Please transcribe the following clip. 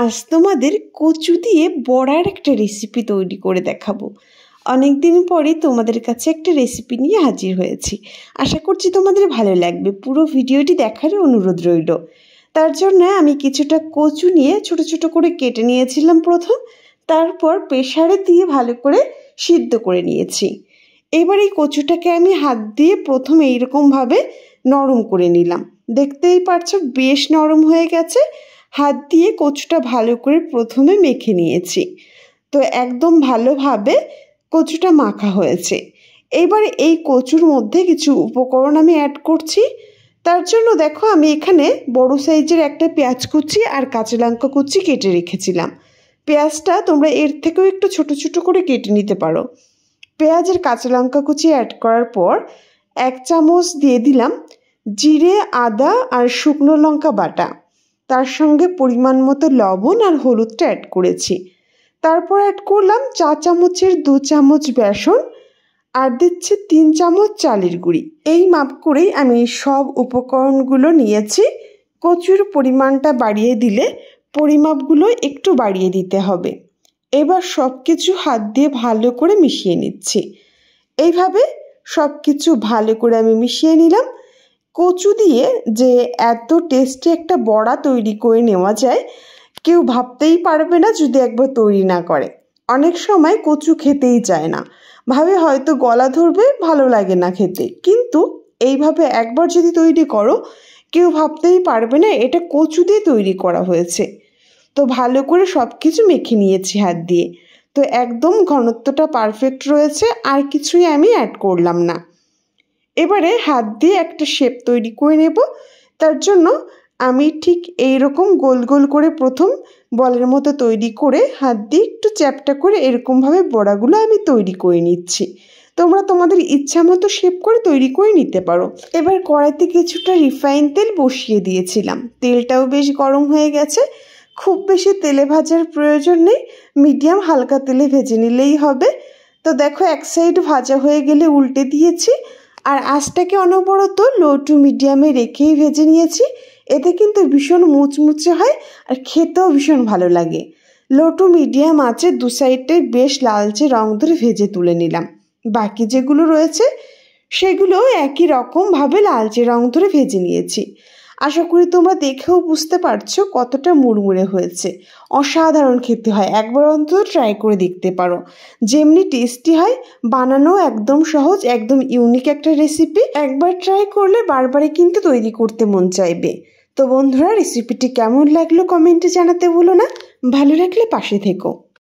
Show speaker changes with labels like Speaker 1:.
Speaker 1: আজ তোমাদের কচু দিয়ে বড়ার একটা রেসিপি তৈরি করে দেখাবো। অনেক দিন পরে তোমাদের কাছে একটা রেসিপি নিয়ে হাজির হয়েছি। আশা করছি তোমাদের ভালো লাগবে। পুরো ভিডিওটি দেখার অনুরোধ রইল। তার জন্য আমি কিছুটা কচু নিয়ে ছোট ছোট করে কেটে নিয়েছিলাম প্রথম, তারপর প্রেসারে দিয়ে ভালো করে সিদ্ধ করে নিয়েছি। এবার এই কচুটাকে আমি হাত দিয়ে প্রথম এইরকমভাবে নরম করে নিলাম। দেখতেই পারছো বেশ নরম হয়ে গেছে। হাত দিয়ে কচুটা ভালো করে প্রথমে মেখে নিয়েছি। তো একদম ভালোভাবে কচুটা মাখা হয়েছে। এবার এই কচুর মধ্যে কিছু উপকরণ আমি অ্যাড করছি। তার জন্য দেখো আমি এখানে বড় সাইজের একটা পেঁয়াজ কুচি আর কাঁচা লঙ্কা কুচি কেটে রেখেছিলাম। পেঁয়াজটা তোমরা এর থেকেও একটু ছোট ছোট করে কেটে নিতে পারো। পেঁয়াজ আর কাঁচা লঙ্কা কুচি অ্যাড করার পর 1 চামচ দিয়ে দিলাম জিরে, আদা আর শুকনো লঙ্কা বাটা। তার সঙ্গে পরিমাণ মতো লবণ আর হলুদটা অ্যাড করেছি। তারপর অ্যাড করলাম 4 চামচের 2 চামচ বেসন আর দিচ্ছি 3 চামচ চালের গুঁড়ি। এই মাপ করেই আমি সব উপকরণগুলো নিয়েছি। কচুর পরিমাণটা বাড়িয়ে দিলে পরিমাপগুলো একটু বাড়িয়ে দিতে হবে। এবার সব কিছু হাত দিয়ে ভালো করে মিশিয়ে নিচ্ছি। এইভাবে সব কিছু ভালো করে আমি মিশিয়ে নিলাম। কচু দিয়ে যে এত টেস্টি একটা বড়া তৈরি করে নেওয়া যায় কেউ ভাবতেই পারবে না যদি একবার তৈরি না করে। অনেক সময় কচু খেতেই চায় না, ভাবে হয়তো গলা ধরবে, ভালো লাগে না খেতে। কিন্তু এইভাবে একবার যদি তৈরি করো কেউ ভাবতেই পারবে না এটা কচু দিয়ে তৈরি করা হয়েছে। তো ভালো করে সব কিছু মেখে নিয়েছি হাত দিয়ে। তো একদম ঘনত্বটা পারফেক্ট রয়েছে, আর কিছুই আমি অ্যাড করলাম না। এবারে হাত দিয়ে একটা শেপ তৈরি করে নেব। তার জন্য আমি ঠিক এইরকম গোল গোল করে প্রথম বলের মতো তৈরি করে হাত দিয়ে একটু চ্যাপটা করে এরকমভাবে বড়াগুলো আমি তৈরি করে নিচ্ছি। তোমরা তোমাদের ইচ্ছা মতো শেপ করে তৈরি করে নিতে পারো। এবার কড়াইতে কিছুটা রিফাইন তেল বসিয়ে দিয়েছিলাম। তেলটাও বেশ গরম হয়ে গেছে। খুব বেশি তেলে ভাজার প্রয়োজন নেই, মিডিয়াম হালকা তেলে ভেজে নিলেই হবে। তো দেখো এক সাইড ভাজা হয়ে গেলে উল্টে দিয়েছি, আর আঁচটাকে অনবরত লো টু মিডিয়ামে রেখেই ভেজে নিয়েছি। এতে কিন্তু ভীষণ মুচমুচে হয় আর খেতেও ভীষণ ভালো লাগে। লো টু মিডিয়াম আঁচে দু সাইডটাই বেশ লালচে রং ধরে ভেজে তুলে নিলাম। বাকি যেগুলো রয়েছে সেগুলো একই রকমভাবে লালচে রং ধরে ভেজে নিয়েছি। আশা করি তোমরা দেখেও বুঝতে পারছো কতটা মুড়মুড়ে হয়েছে। অসাধারণ খেতে হয়, একবার অন্তত ট্রাই করে দেখতে পারো। যেমনি টেস্টি হয়, বানানো একদম সহজ, একদম ইউনিক একটা রেসিপি। একবার ট্রাই করলে বারবারই কিন্তু তৈরি করতে মন চাইবে। তো বন্ধুরা, রেসিপিটি কেমন লাগলো কমেন্টে জানাতে ভুলো না। ভালো লাগলে পাশে থেকো।